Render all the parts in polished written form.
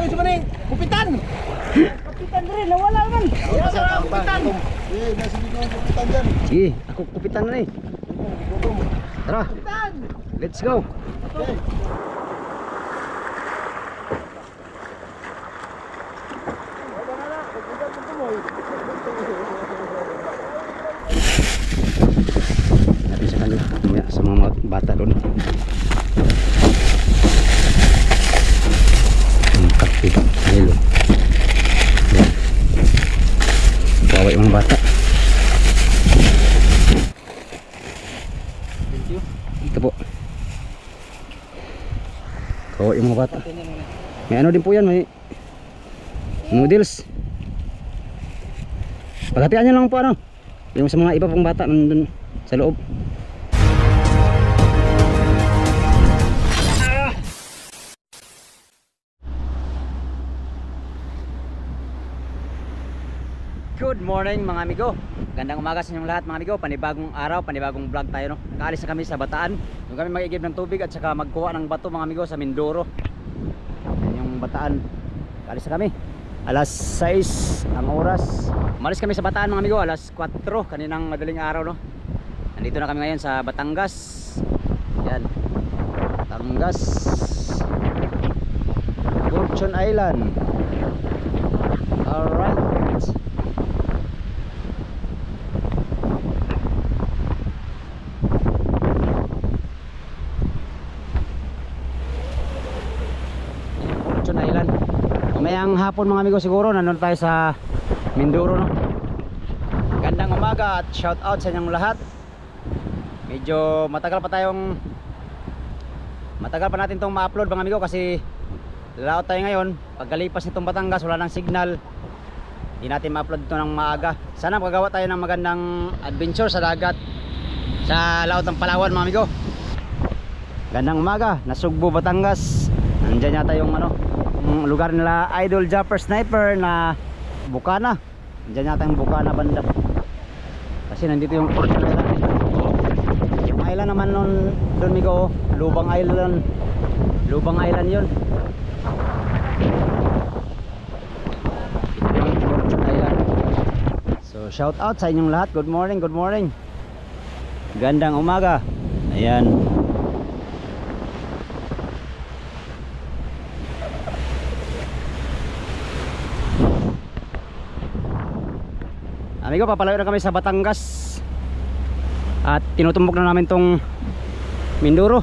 yung sa maning kupitan. Kupitan rin, nawala naman. Kupitan. Nasa biglang kupitan dyan. Sige, ako kupitan na eh. Tara, let's go. Okay. Natin sa kanila, mamaya sa mga bata doon. Ang kape, Milo. Yan. Bawa yung mga bata. Ito po. Bawa yung mga bata. May ano din po yan, may noodles. Paghatian nyo lang po ano, yung sa mga iba pang bata nandun sa loob. Good morning mga amigo. Gandang umaga sa inyong lahat mga amigo. Panibagong araw, panibagong vlog tayo no. Nakaalis na kami sa Bataan. Doon kami mag-igib ng tubig at saka magkuha ng bato mga amigo sa Mindoro. Yan yung Bataan. Nakaalis na kami. Alas 6 ang oras. Umalis kami sa Bataan mga amigo, alas 4 kaninang madaling araw no. Nandito na kami ngayon sa Batangas. Yan. Batangas. Fortune Island. Alright. Fortune Island. Mamayang hapon mga amigo siguro nandun tayo sa Mindoro no. Gandang umaga at shout out sa inyong lahat. Medyo matagal pa natin itong ma-upload mga amigo kasi layout tayo ngayon. Pagkalipas nitong Batangas wala nang signal, hindi natin ma-upload ito ng maaga. Sana magagawa tayo ng magandang adventure sa dagat sa laot ng Palawan mga amigo. Gandang umaga, Nasugbo, Batangas. Nandyan yata yung ano, yung lugar nila Idol Japper Sniper na Bukana. Nandyan yata yung Bukana banda. Kasi nandito yung Fortune Island. Yung island naman nun, doon migo, Lubang Island. Lubang Island yun. Ito yung Fortune Island. So shout out sa inyong lahat. Good morning, good morning. Gandang umaga. Ayan. Amigo, papalayo na kami sa Batangas. At tinutumbok na namin tong Mindoro.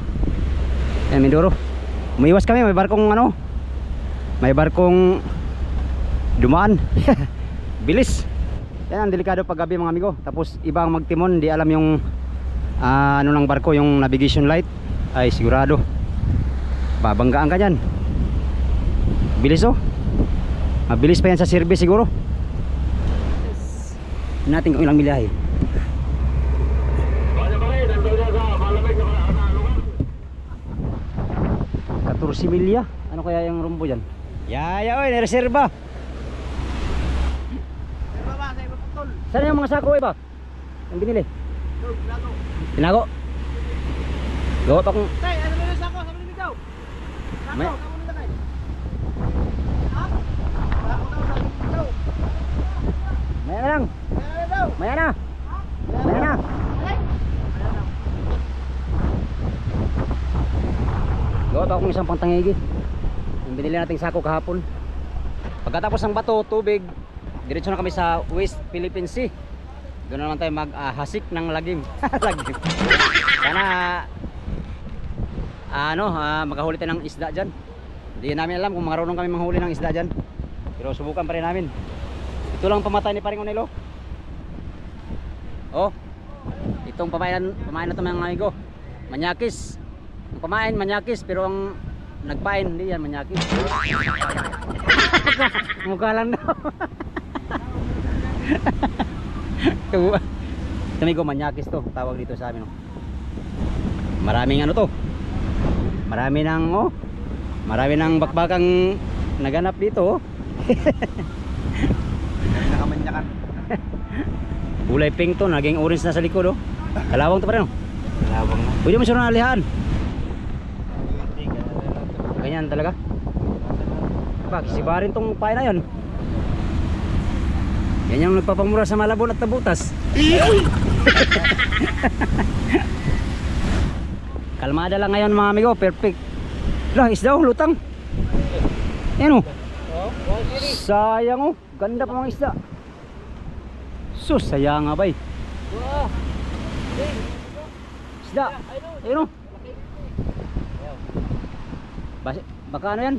Ayan, Mindoro. Umiwas kami, may barkong ano, may barkong dumaan. Bilis. Yan ang delikado pag gabi mga amigo. Tapos iba ang magtimon, di alam yung ano ng barko, yung navigation light. Ay sigurado babanggaan ka dyan. Bilis oh. Mabilis pa yan sa service siguro. Natin kung ilang milyahe. 14 milya. Ano kaya yung rumbo dyan? Yaya oy, nireserba. Saan yung mga sako iba? Ang binili? Tinago. Gawa pa kung Tay, ano ba yung sako? Sabi ni Mikaw? Sako, May- sako nila kay. Ha? Sako daw, sabi ni Mikaw. maya na lang. Ano daw? Maya na. Maya na. Gawa pa akong isang pangtangigi. Yung binili nating sako kahapon. Pagkatapos ng bato, tubig, diretso na kami sa West Philippine Sea. Doon na naman tayo maghasik ng lagim. Lagim. Sana makahuli tayo ng isda dyan. Hindi namin alam kung marunong kami manghuli ng isda dyan, pero subukan pa rin namin. Ito lang pamatay ni Paring Onelo. Oh, itong pamain na ito mga amigo, manyakis. Ang pamain manyakis, pero ang nagpain hindi yan manyakis. Mukha lang daw. Amigo, manyakis to tawag dito sa amin. Maraming ano to, marami ng bakbakang naganap dito. Nakamanyakan. Kulay pink to, naging orange na sa likod oh. Kalawang to pa rin oh. Kalawang na. Pwede mo siya nalihan. Ganyan talaga. Bakit si Barin tong pain na yun? Yan yung nagpapamura sa Malabon at Tabutas. Kalmada lang ngayon mga amigo, perfect. Lah, isda oh, lutang. Yan oh. Sayang oh, ganda pa mga isda. Sus, sayang nga bay. Isda, ayun oh. Baka ano yan?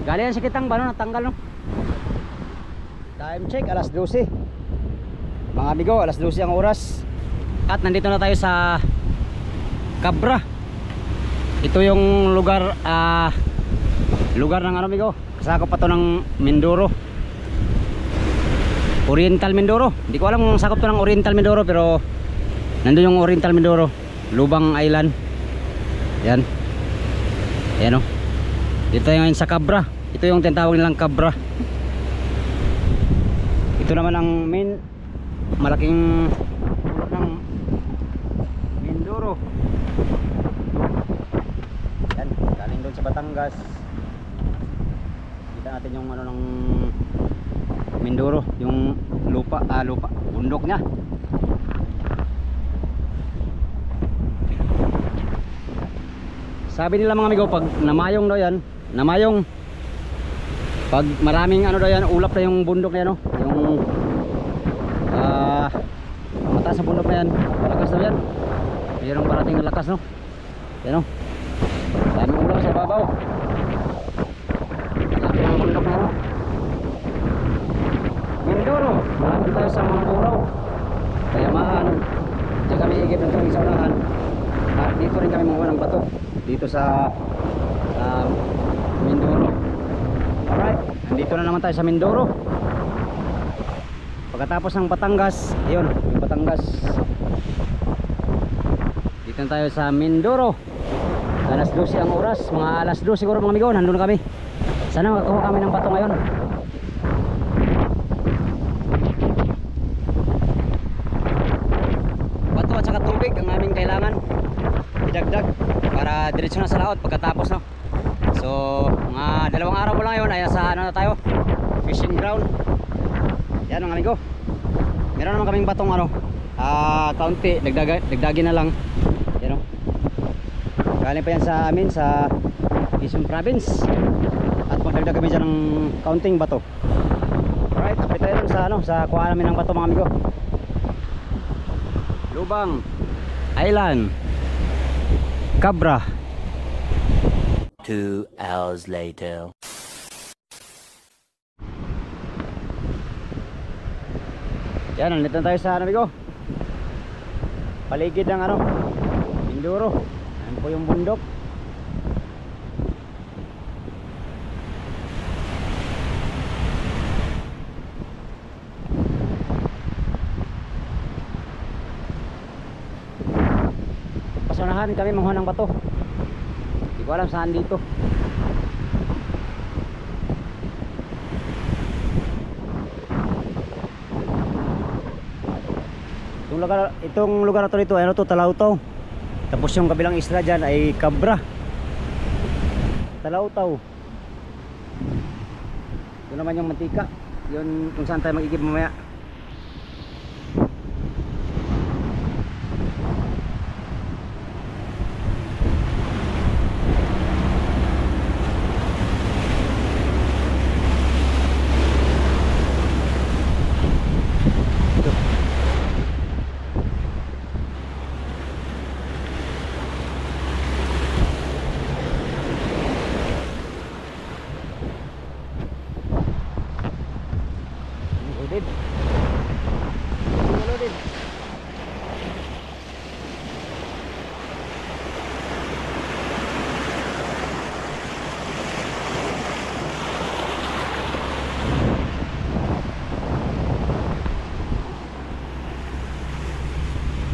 Galing yan sa kitang ba no? Natanggal no? Time check, alas 12. Mga amigo, alas 12 ang oras. At nandito na tayo sa Cabra. Ito yung lugar lugar ng ano amigo, kasakop pa to ng Mindoro, Oriental Mindoro. Hindi ko alam kung sakop to ng Oriental Mindoro, pero nandun yung Oriental Mindoro, Lubang Island. Yan. Yan o. Dito tayo ngayon sa Cabra. Ito yung tinatawag nilang Cabra. Ito naman ang main malaking pulo ng Mindoro. Yan, galing doon sa Batangas. Kita natin yung ano ng Mindoro, yung lupa, bundok niya. Sabi nila mga amigo, pag namayong daw yan, namayong, pag maraming ano daw yan, ulap na yung bundok na yan, no? Yung mataas sa bundok na yan, malakas daw yan. Mayroong parating na lakas, no? Yan, no? Daming ulap sa babaw. Laki ng bundok na yan, no? Mindoro, malapit tayo sa mga puraw. Kayamaan, diyan kami igip ng isang unahan. At dito rin kami mga ng bato. Dito sa Mindoro. Alright, nandito na naman tayo sa Mindoro. Pagkatapos ng Batangas, ayun, yung Batangas. Dito na tayo sa Mindoro. Alas 12 ang oras, mga alas 12 siguro mga amigo, nandun na kami. Sana makakuha kami ng bato ngayon. Bato at saka tubig ang aming kailangan idagdag para diretso na sa laot pagkatapos, no. So mga 2 araw mo lang ngayon ay sa ano na tayo, fishing ground. Yan mga amigo, meron naman kaming batong ano, kaunti, dagdagin na lang. Yan, no? Galing pa yan sa amin sa Quezon Province. At magdagdag kami dyan ng kaunting bato. Alright, kapit tayo dun sa ano, sa kuha namin ng bato mga amigo. Lubang Island, Cabra. 2 hours later. Yan, nandito na tayo sa ano amigo, paligid ng ano, Mindoro. Ayan po yung bundok. Pasunahan kami manguha ng bato. Hindi ko alam saan dito. Itong lugar na to dito, ano to, Talawtaw. Tapos yung kabilang isla dyan ay Cabra. Talawtaw. Ito naman yung mantika. Yun kung saan tayo mag-igib mamaya.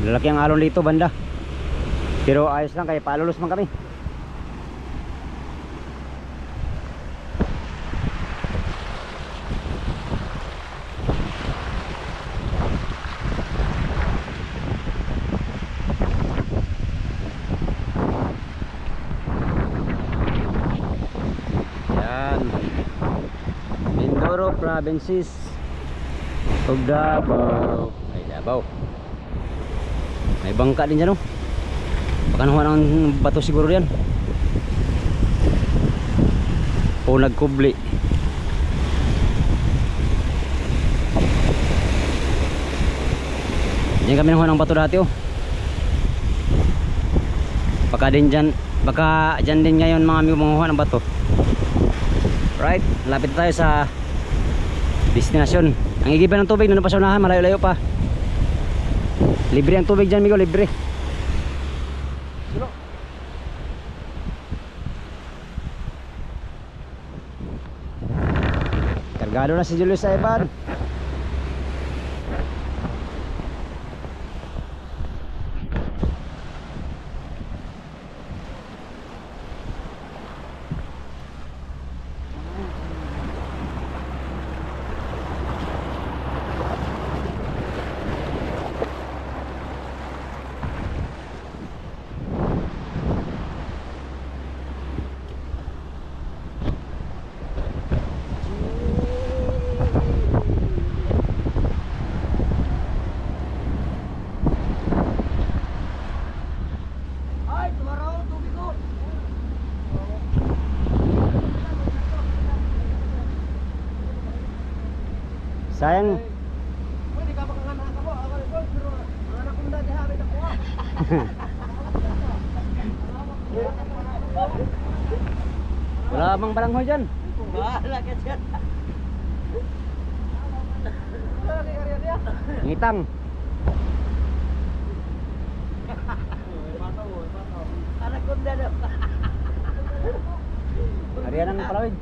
Lalaki ang alon dito banda. Pero ayos lang, kaya palulos man kami. Yan. Mindoro provinces of Davao. Ay, Davao. May bangka din dyan, no? Baka nakuha ng bato siguro yan. O nagkubli. Diyan kami nakuha ng bato dati, oh. Baka dyan din ngayon mga amigo manguha ng bato. Right, lapit tayo sa destinasyon. Ang igiban ng tubig nandun pa sa unahan, malayo-layo pa. Libre ang tubig dyan, amigo, libre. Kargado na si Julius sa iban. Sayang. Pwede ka makahanap ako. Ako rin po, pero mga anak kong dati habit ako. Wala bang balanghoy dyan? Wala ka dyan. Ngitang. Anak kong dati. Harian ng palawig.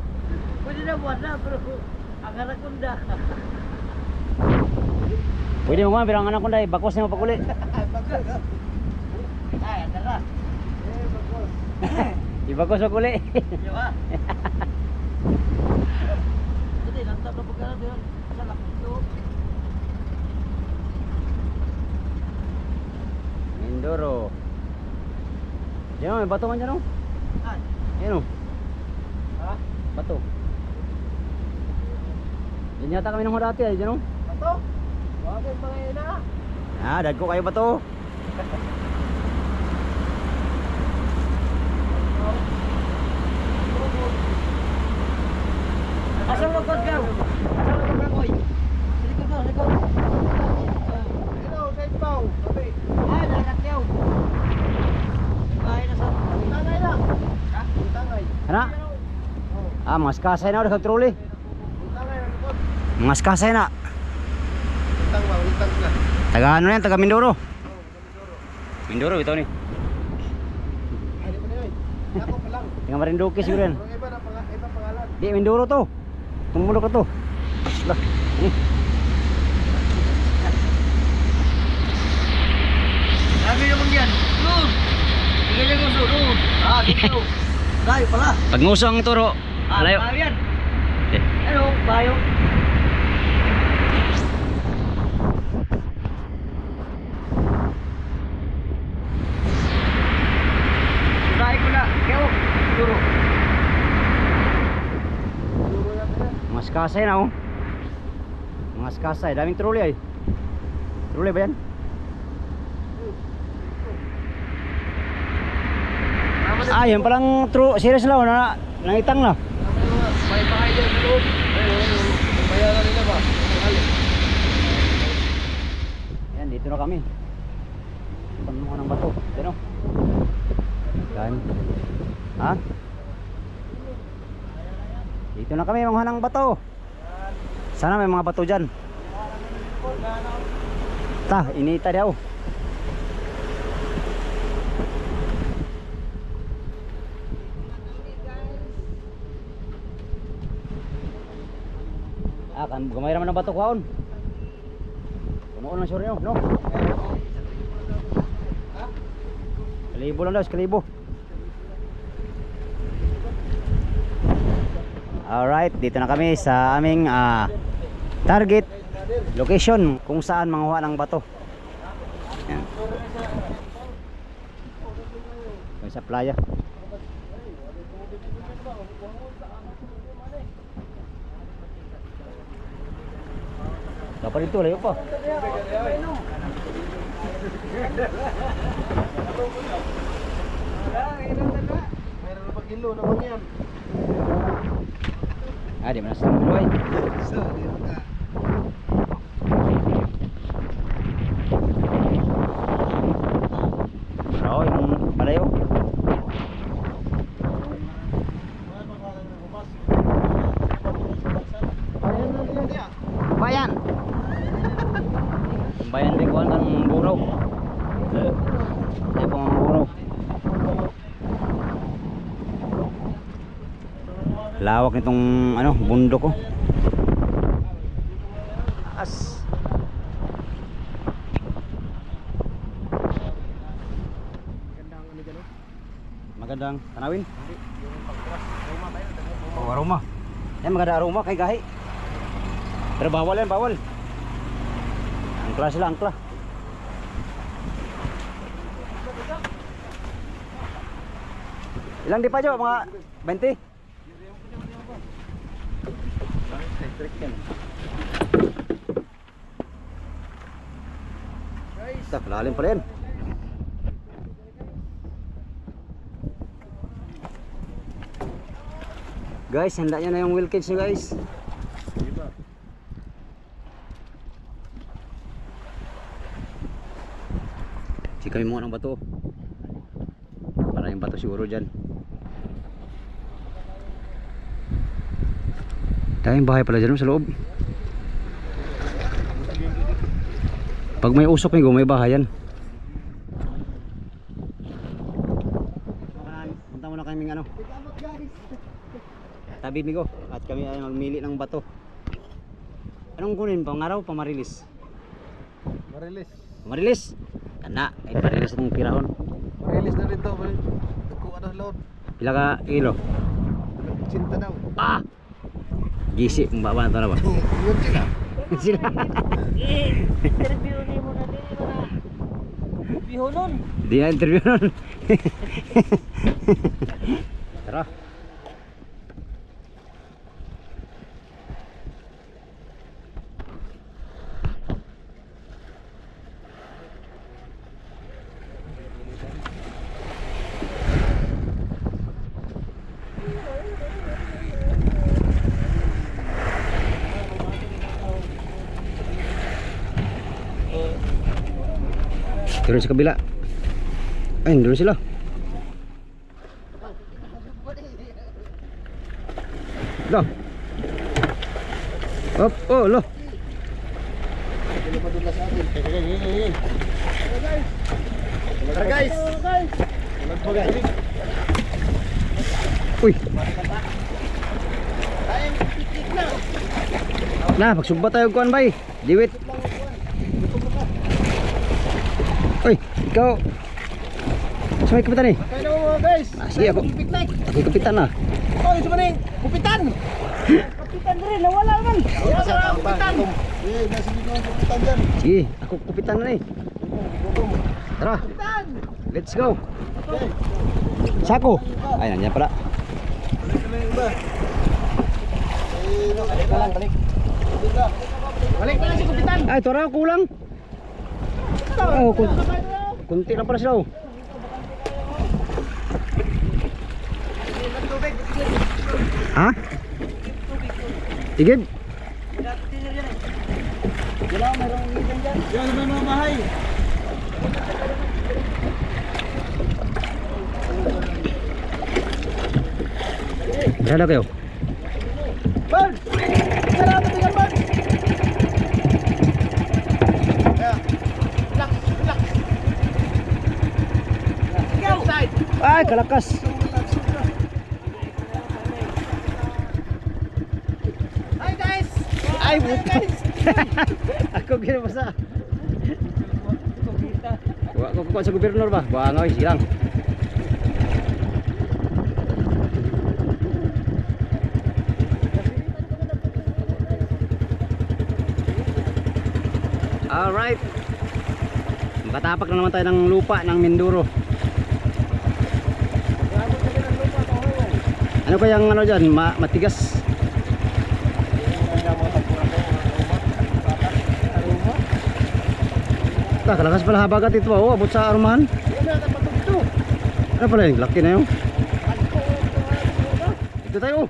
Pwede na buwan na, pero ang anak kong dati. Pwede mo mga birang anak ko dahil bakos na mapakuli. Ay, andala. Ibakos mapakuli. Diba? Jadi, lantab na pagkala doon. Sa lakito. Mindoro. Diyan o, may bato man dyan o. Ah, Ayan o, ha? bato. Diyan yata kami nang dati ay dyan o. Bato? Wag yung mga ina. Ah, dagko kayo bato. Asal lo kod kau? Asal lo kod koy? Likod ko, likod. Ito, sa ibaw. Sabi. Ay, dagat yaw. Ay, nasa. Tangay lang. Ha? Tangay. Ano? Ah, mga skasay na o, nagtruli. Tangay lang likod. Mga skasay na. Tang ba, utang ka. Taga ano yan, taga Mindoro. Mindoro, ito ni. Ay, di mo na yun. Ako pa lang. Taga Marinduque siguro yan. Pero iba na iba pangalan. Di, Mindoro to. Tumulog ka to. Lah, ini. Sabi naman yan. Doon. Tingnan niya gusto. Doon. Ah, dito. Layo pala. Pag nguso ang turo, layo. Layo yan. Eh, Ano, bayo. Sudahin ko na. Kaya duro. mga skasay na oh. Mga skasay, daming truli ay. Truli ba yan? Ah, yan palang true, serious lang, na nangitang na. May pakay dyan sa loob. Bayaran nila ba? Yan, dito na kami. Tanong ko ng bato. Yan o. Yan. Ha? Dito na kami, mga ng bato. Sana may mga bato dyan. Ta, inita daw. Ah, kan gamay raman ng bato kaon. Puno lang sure no. Kalibo lang daw, kalibo. Alright, dito na kami sa aming target location kung saan manguha ng bato. Yan. Sa playa. Dapat dito, layo pa. Meron na pag-ilo naman yan. Ah, di mana sa buhay. So, dito ka. Oo, yung palayo. Bayan. Bayan din ko ang buraw. Ay pang buraw. Lawak nitong ano, bundok ko. As. Magandang tanawin. Oh, aroma. Yan maganda aroma kay gahi. Pero bawal yan, bawal. Angkla sila, angkla. Ilang di pa Jo? Mga 20? Tak, lalim pa rin. Guys, handa nyo na yung wheel cage nyo guys. Sikapin mo ng bato. Maraming bato siguro dyan. Daming bahay pala dyan sa loob. Pag may usok may bahay yan. Punta muna kaming ano, tabi migo at kami ay magmili ng bato. Anong kunin? Pangaraw, pamarilis? Marilis. Pamarilis? Kana, ay parilis itong pirahon. Marilis na rin daw. Nagkuha na load. Pila ka kilo? Cinta daw. Ah! Gisi, kung baba na ba? Yun sila. Sila. Interview ni mo na din mo na. Bihonon. Di na interview nun. Tara. Turun sa kabila. Ay, doon sila. Loh. Op, oh, loh. Tara guys. Uy. Nah, pagsugba tayo kuan bay. Diwit. Uy, ikaw. Sa may kapitan eh. Kaya mo guys. Sige ako. Ako yung kapitan na. Oh, ito ba na yung kupitan? Kapitan rin, nawala man. Nasa kupitan. Eh, nasa kupitan dyan. Sige, ako kapitan na eh. Tara. Let's go. Sako. Ay, nandiyan pala. Balik na lang si kupitan. Ay, ito raw, kulang. Oh, kunti lang pala sila oh. Ha? Tigid? Yan naman mga bahay. Berada kayo? Bird! Salamat tinggal Bird! Relax, relax. Ikaw! Side! Ay, kalakas. Hi guys! Ay, guys! Ako ginabasa. Wa ko kuha sa gobernador ba? Buangaw, silang. Alright. Makatapak na naman tayo ng lupa ng Mindoro. Ano kayang ano dyan? Matigas. ta, kalakas pala habagat ito. Oh, abot sa arumahan. Yan na, dapat dito. Ano pala yung laki na yun? Dito tayo.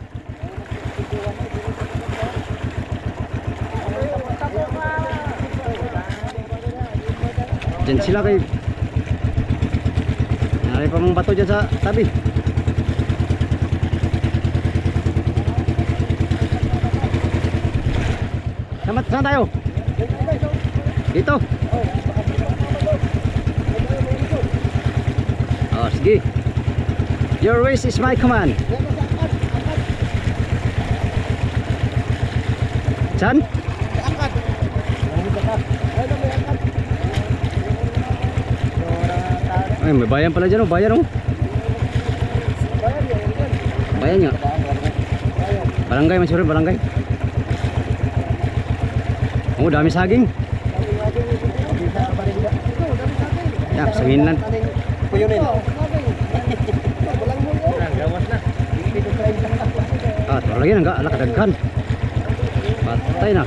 Diyan sila kay. Nari pa mong bato dyan sa tabi. Saan tayo? Dito. Oh, sige. Your ways is my command. Saan? Angkat. Ay, may bayan pala dyan, oh. Bayan, oh. Bayan nga. Barangay, man siguro, barangay. Oh, dami saging. Ya, sangin lang. Kuyunin. Ah, ito lagi na, alak daghan. Patay na.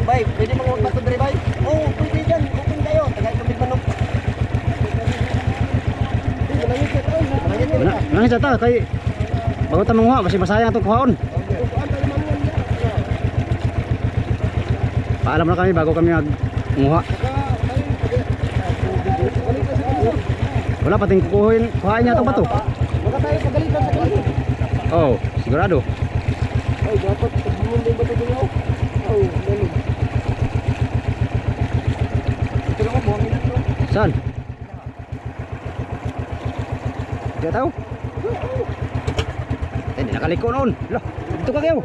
Bay, pwede mga bato dere bay? Oo, pwede dyan. Open kayo. Tagay tubig manok. Nangis ata kay bago ta manguha kasi masayang itong kuhaon. Paalam na kami bago kami manguha. Wala pating kuhain niya itong bato. Baka tayo pagalitan sa kayo. Oh, sigurado. Ay, dapat pagbumun din bato dito. Oh, ganun. Pero ko buhangin dito. Saan? Tidak tahu. Hindi nakaliko noon. Lah, dito ka kayo.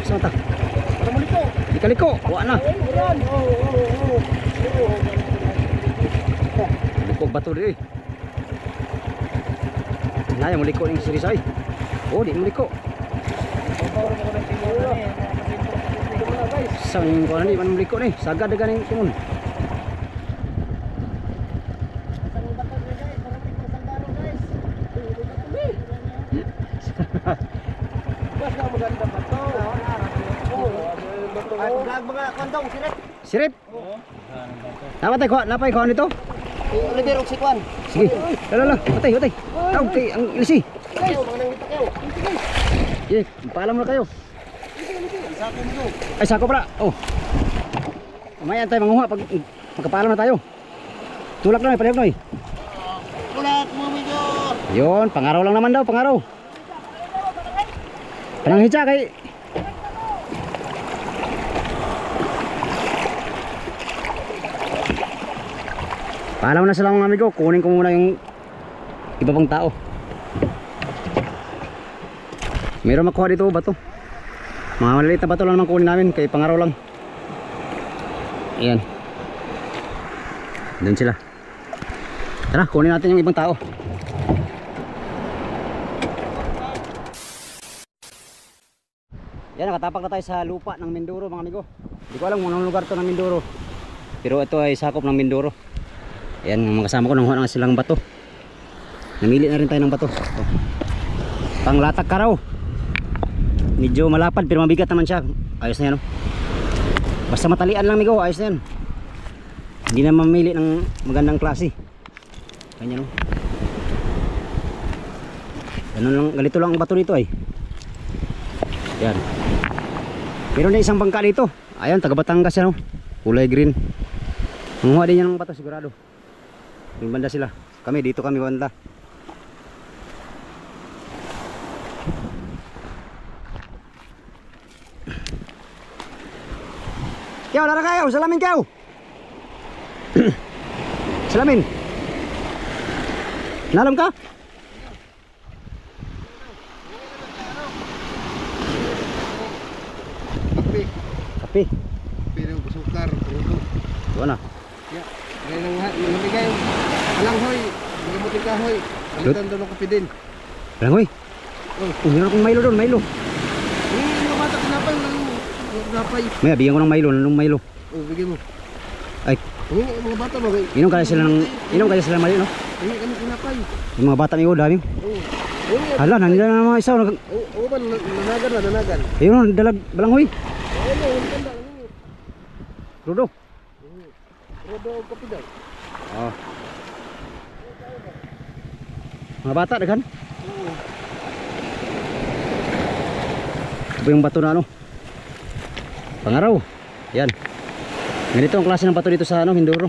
Saan ta? Para mo dito. Di kaliko. Wa na. Uran. Liko bato di. Naya mo liko ning sirisay. Oh, di mo liko. Sang ko ni man mo liko ni. Sagad ganing kumun. Mga kondong sirip. Sirip. Napatay ko, napay ko nito. Oliver og sikwan. Sige. Lala, patay, patay. Taw kay ang ilisi. Kayo mga nang kayo. Ye, paalam na kayo. Ay, sako pala. Oh. Mamaya tayo manguha pag magkapaalam na tayo. Tulak na, palihog na. Ulat mo medyo. Yun, pangaraw lang naman daw, pangaraw. Panang hitsa kay. Paalam na sila mga amigo, kunin ko muna yung iba pang tao. Meron makuha dito bato. Mga maliliit na bato lang naman kunin namin, kay pangaraw lang. Ayan. Doon sila. Tara, kunin natin yung ibang tao. Yan, nakatapak na tayo sa lupa ng Mindoro mga amigo. Hindi ko alam kung anong lugar to ng Mindoro, pero ito ay sakop ng Mindoro. Ayan, mga kasama ko, nanguha na silang bato. Namili na rin tayo ng bato. Oh. Panglatag ka raw. Medyo malapad pero mabigat naman siya. Ayos na yan, oh. Basta matalian lang amigo, ayos na yan. Hindi na mamili ng magandang klase. Ganyan, oh. Ganun lang, ganito lang ang bato dito ay. Yan. Meron na isang bangka dito. Ayan, taga Batangas yan, oh. Kulay green. Manguha din yan ng bato sigurado. Yung banda sila. Kami dito kami banda. Kyaw, lara kayo, salamin kyaw. Salamin. Nalam ka? Kape. Kape. Pero sukar, rudo. Tuwa na. Ya. Kaya nang nabigay alanghoy, magamuting kahoy. Alitan daw ng kape din. Langoy. Oh, meron akong Milo doon, Milo. Yung mata kinapay ng kinapay. May bigyan ko ng Milo, anong Milo? Oh, bigyan mo. Ay, Mga bata ba? inom kaya sila ng Milo, no? Hindi kami kinapay. Yung mga bata may dami. Oh. Hala, nandiyan na mga isa. Oh, ba nanagan na nanagan. Ayun, dalag balanghoy. Oh, no, ganda. Rudo. Rodo o kapidaw. Oh. Mga bata daghan. Oo. Ito yung bato na ano. Pangaraw. Yan. Ganito ang klase ng bato dito sa ano, Mindoro.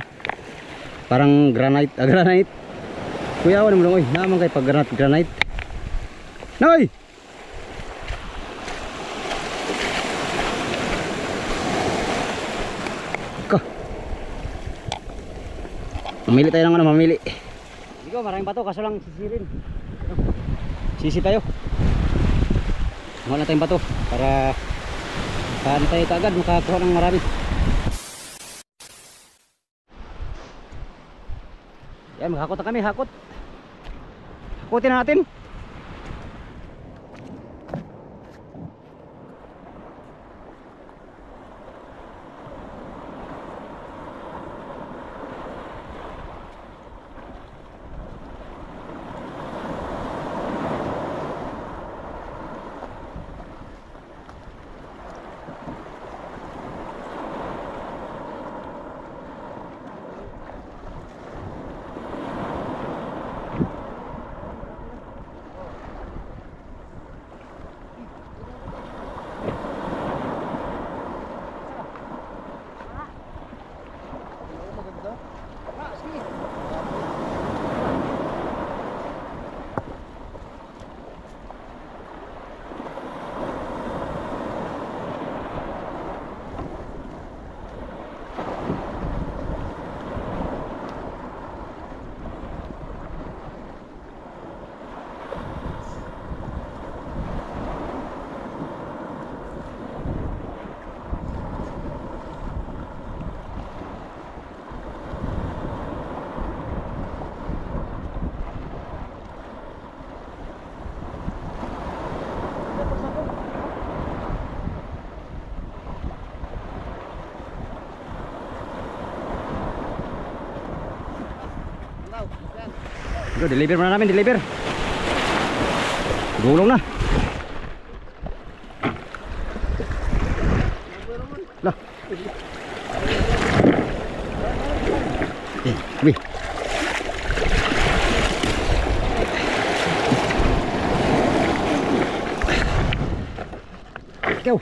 Parang granite, granite. Kuya, ano mo lang, oy, naman kay pag granite. Noy! Ka. Mamili tayo ng ano, mamili. Hindi ko, maraming bato, kaso lang sisirin. Sisi tayo. Mga na tayong bato para saan tayo kaagad makakuha ng marami. Yan, maghakot na kami, hakot. Hakutin na natin. Yo, deliver muna namin, deliver. Gulong na. Lah. Wih. Kau.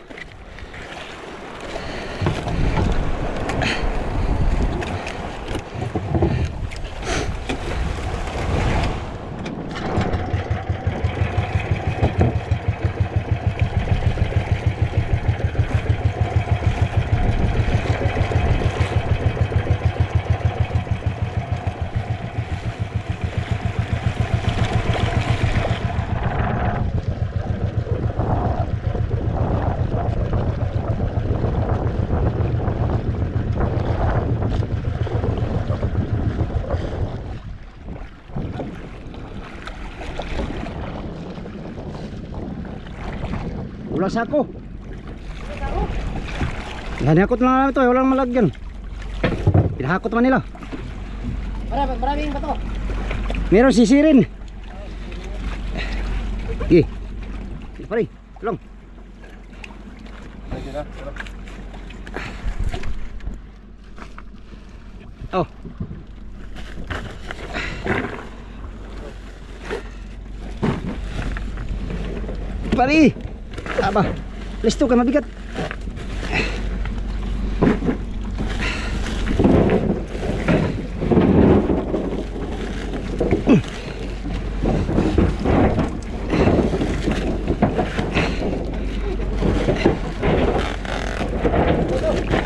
Ulang sako. Hinahakot lang namin ito, walang malagyan. Pinahakot man nila. Maraming bato. Meron sisirin. Sige. Pare, tulong. Oh. Pare. Aba. Listo ka mabigat.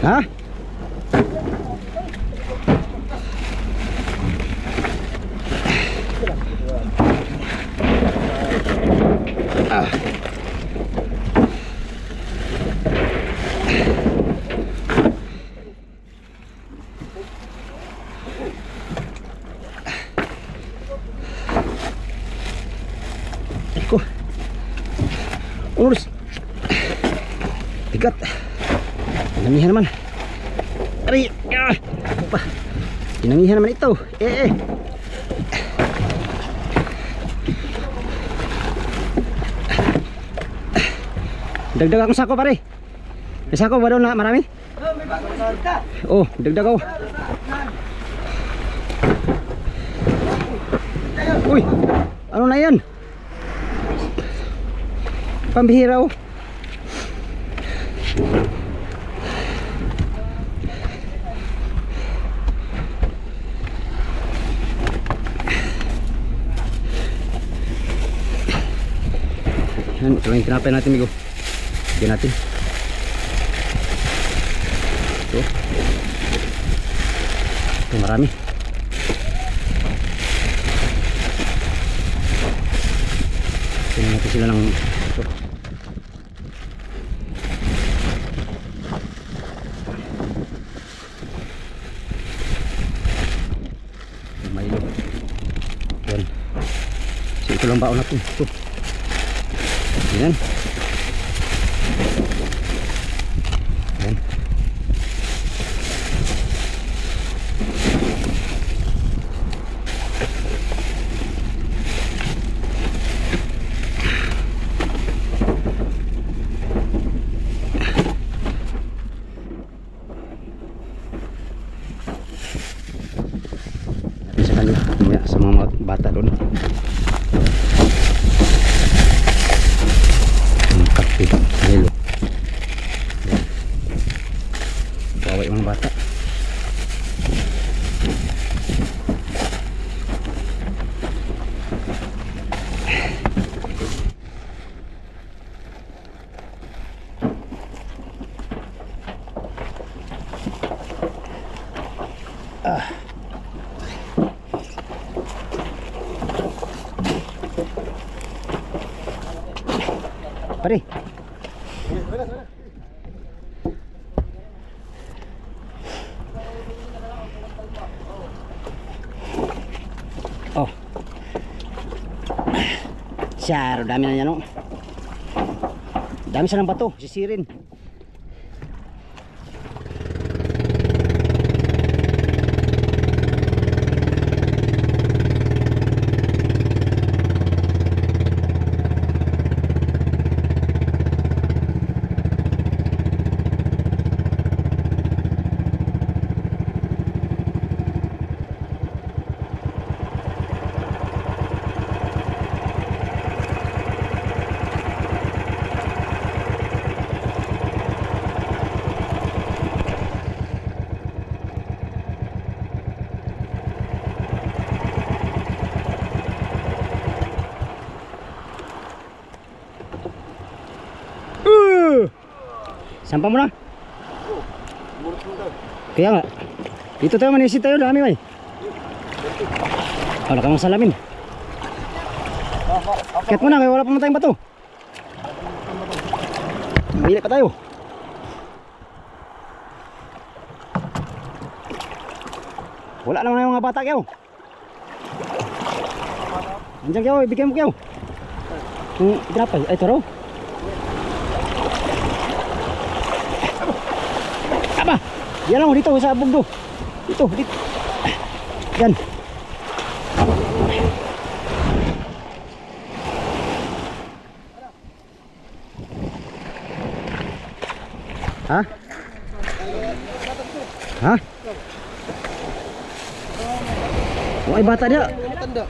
Ha? Ah. Eko. Urus. Bigat. Pinangihan naman. Aray. Ah. Apa? Pinangihan naman ito. Dagdag akong sako pare. May sako ba doon na marami? Oh, may bagong isda. Oh, dagdag ako. Uy, ano na yan? Pambihira oh. Yan, ito lang yung tinapay natin, Migo. Bigyan natin. Ito. Ito, marami. Tingnan natin sila ng ito. Milo. Yan. So ito lang baon natin. Ito. Yan. Yan. Sa kanila, sa mga bata doon. Kape, Milo. Bawa yung mga bata. Pare. Oh. Syaro, dami na yan oh. Dami sa ng bato, sisirin. Sampa mo na? Kaya nga. Dito tayo, manisit tayo, dami may. Wala kang salamin. Kit mo na, kaya wala pa mo tayong bato. Mahili pa tayo. Wala naman yung mga bata kayo. Andiyan kayo, ibigay mo kayo. Yung tinapay, ay ito raw. Aba, yan lang dito sa bugdo. Dito, dito. Yan. Ha? Ha? Oh, ay bata dia. Tanda.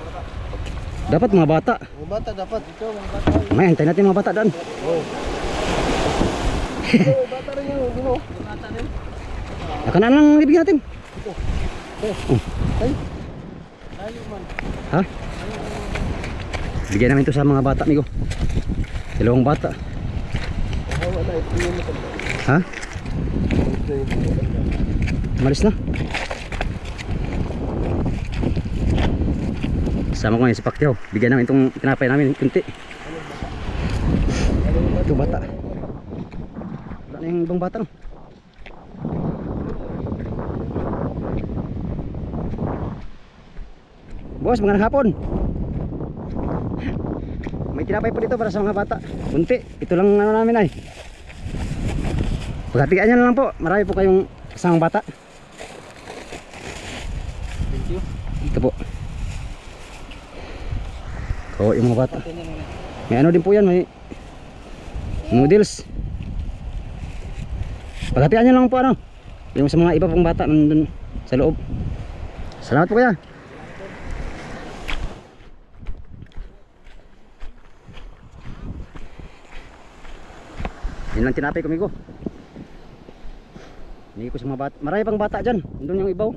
Dapat mga bata. Mga bata dapat. Ito, mga bata. May hintay natin mga bata doon. Oh. Bata rin yung dulo. Bata rin. Akan lang ibigay natin. Ay. Ay, man. Ha? Bigyan namin ito sa mga bata, amigo. Dalawang bata. Ha? Malis na. Sama ko ngayon si Pacquiao. Bigyan namin itong tinapay namin kunti. Ito bata. Wala na yung ibang bata no? Boss, magandang hapon. May tinapay po dito para sa mga bata. Kunti, ito lang ano namin ay. Pagkatigaan nyo na lang po. Marami po kayong kasamang bata. Thank you. Ito po. Kawa yung mga bata. May ano din po yan, may noodles. Paghatian nyo lang po ano. Yung sa mga iba pang bata nandun sa loob. Salamat po kuya. Yun lang tinapay ko migo. Hindi ko sa mga bata. Marami pang bata dyan. Nandun yung ibaw.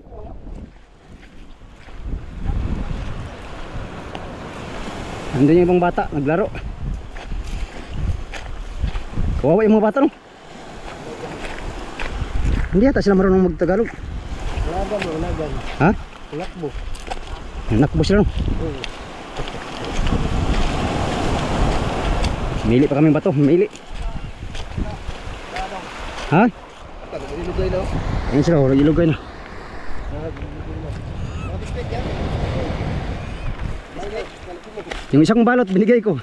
Nandun yung ibang bata. Naglaro. Kawawa yung mga bata no. Hindi yata sila marunong magtagalog. Lagan mo, lagan. Ha? Lakbo. Nakbo sila no. Mili pa kami bato. Mili. Ha? Ilugay na. Ayun sila. Wala ilugay na. Yung isang balot binigay ko.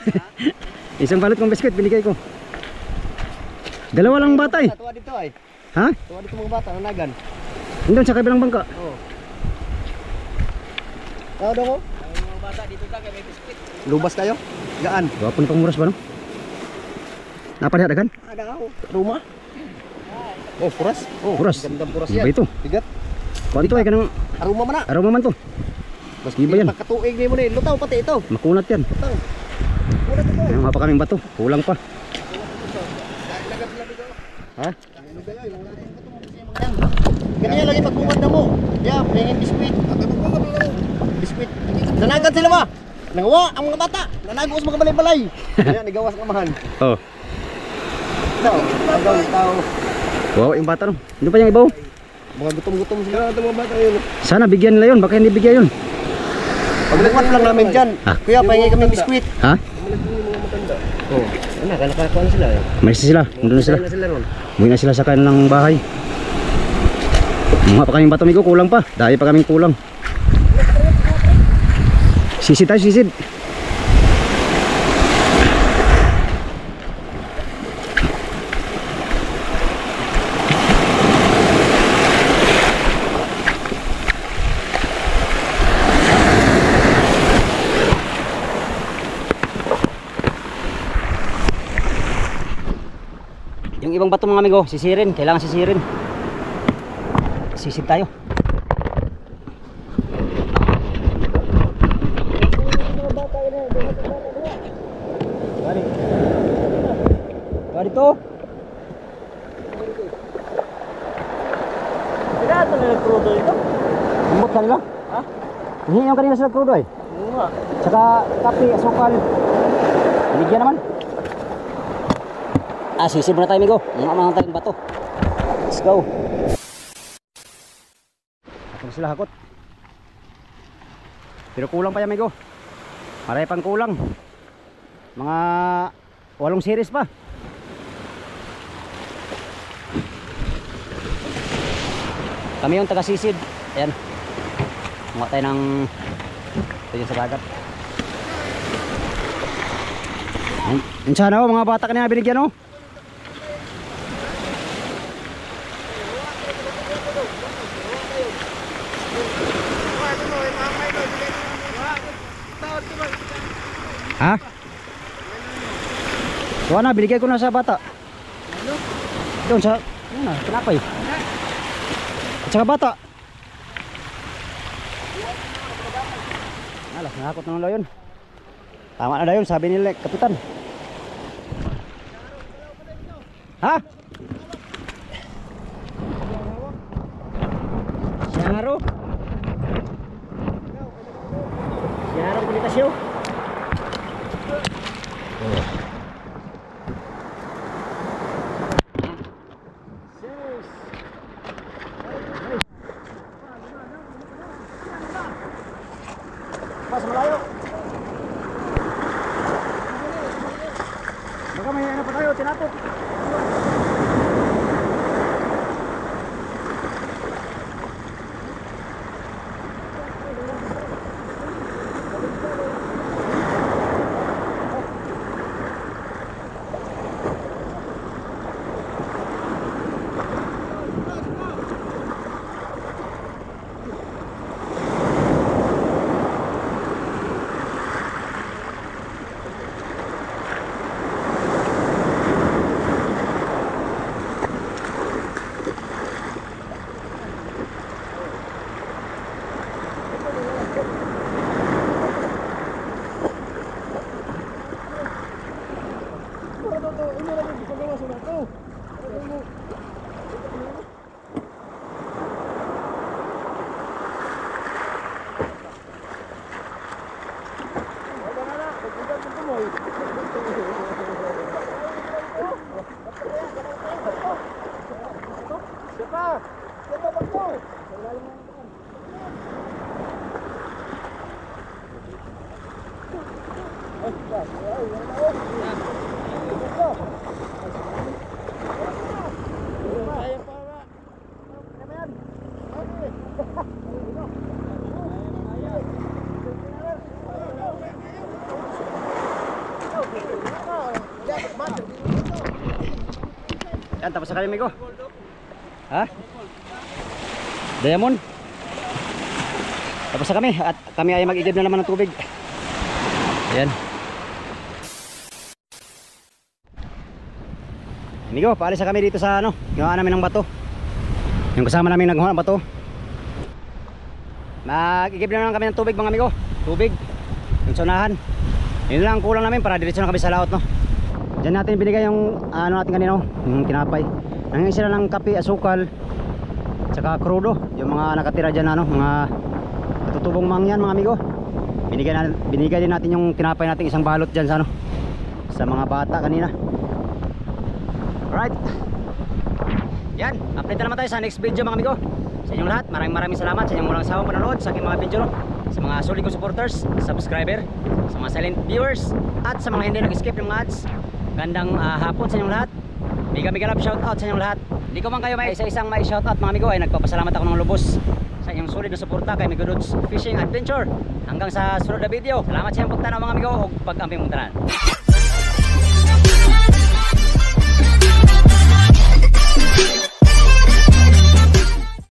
Isang balot kong biskuit binigay ko. Dalawa lang bata eh. Tuwa dito ay. Ha? Tuwa dito mga bata, nanagan. Doon sa kabilang bangka. Oo. Tao daw ko? Lubas kayo? Gaan? Wapon pang muras ba no? Napalihat dagan? Ada ako. Rumah? Oh, puras? Oh, Puras. gandang puras Iba yan. ito. Bigat. Kuha ito ay kanang Aruma man na. araw man to. Mas Iba yan. Pagkatuig ni mo ni. Lutaw pati ito. Makunat yan. Lutaw. Kunat ito ay. Ayun mga pa kaming bato. Kulang pa. Ha? Ganyan lagi pagbungad na mo. Yeah, pahingin biskuit. Biskuit. Nanagan sila ba? Nangawa ang mga bata. Nanagos mga balay-balay. Kaya nigawas ng amahan. Oh. Tao. Tao. Wow, yung bata no. Hindi pa yung ibaw. Mga gutom-gutom sila. Ito mga bata yun. Sana bigyan nila yun. Baka hindi bigyan yun. Pagbukat lang namin dyan. Ah. Kuya, pahingi kami biskuit. Ha? Oh. Ano, nakakuha na sila. May sila. Nandun na sila. Na sila ron. Umuwi na sila sa kanilang bahay. Mga pa kaming bato migo. Kulang pa. Dahil pa kaming kulang. Sisid tayo, sisid. Yung ibang bato mga amigo, sisirin. Kailangan sisirin. Sisid tayo. Gari to. Tidak ito na nagkrudo ito. Umot kanila. Ha? Hingi yung kanina sila crudo eh. Oo nga. Tsaka kape, asukal. Binigyan naman. Sisid muna tayo amigo. Mga tayong bato. Let's go. Ako sila hakot. Pero kulang pa yan amigo. Marami pang kulang. Mga 8 series pa. Kami yung taga-sisid. Ayan. Mga tayo ng ito sa dagat. Yun sana mga bata kanina binigyan oh. Ha? So na, binigay ko na sa bata. Doon sa, yun na, tinapay. At saka bata. Alas, nakakot na lang yun. Tama na daw yun, sabi nila, kapitan. Ha? Siyaro. Siyaro, kulitasyo. Mas malayo. Baka may ano pa tayo, tinapok. Yan, tapos na kami amigo. Ha? Diamond. Tapos na kami at kami ay mag-igib na naman ng tubig. Ayan. Amigo, paalis na kami dito sa ano, gawa namin ng bato. Yung kasama namin naghawa ng bato. Mag-igib na naman kami ng tubig mga amigo. Tubig. Yung sunahan. Yun lang kulang namin para diretso na kami sa laot, no. Diyan natin binigay yung ano natin kanina, yung tinapay. Nangyay sila ng kape, asukal, tsaka krudo. Yung mga nakatira dyan, ano, mga tutubong mangyan mga amigo. Binigay din natin yung tinapay natin isang balot dyan sa ano, sa mga bata kanina. Alright. Yan, update na naman tayo sa next video mga amigo. Sa inyong lahat, maraming salamat sa inyong walang sawang panonood sa aking mga video, no? Sa mga solid kong supporters, subscriber, sa mga silent viewers, at sa mga hindi nag-skip ng mga ads. Gandang hapon sa inyong lahat. Mega love shoutout sa inyong lahat. Hindi ko man kayo may isa-isang may shoutout mga amigo, ay nagpapasalamat ako ng lubos sa inyong solid na suporta kay Amigo Dudes Fishing Adventure. Hanggang sa sunod na video. Salamat sa inyong pagtanaw mga amigo o pag-amping mong tanan.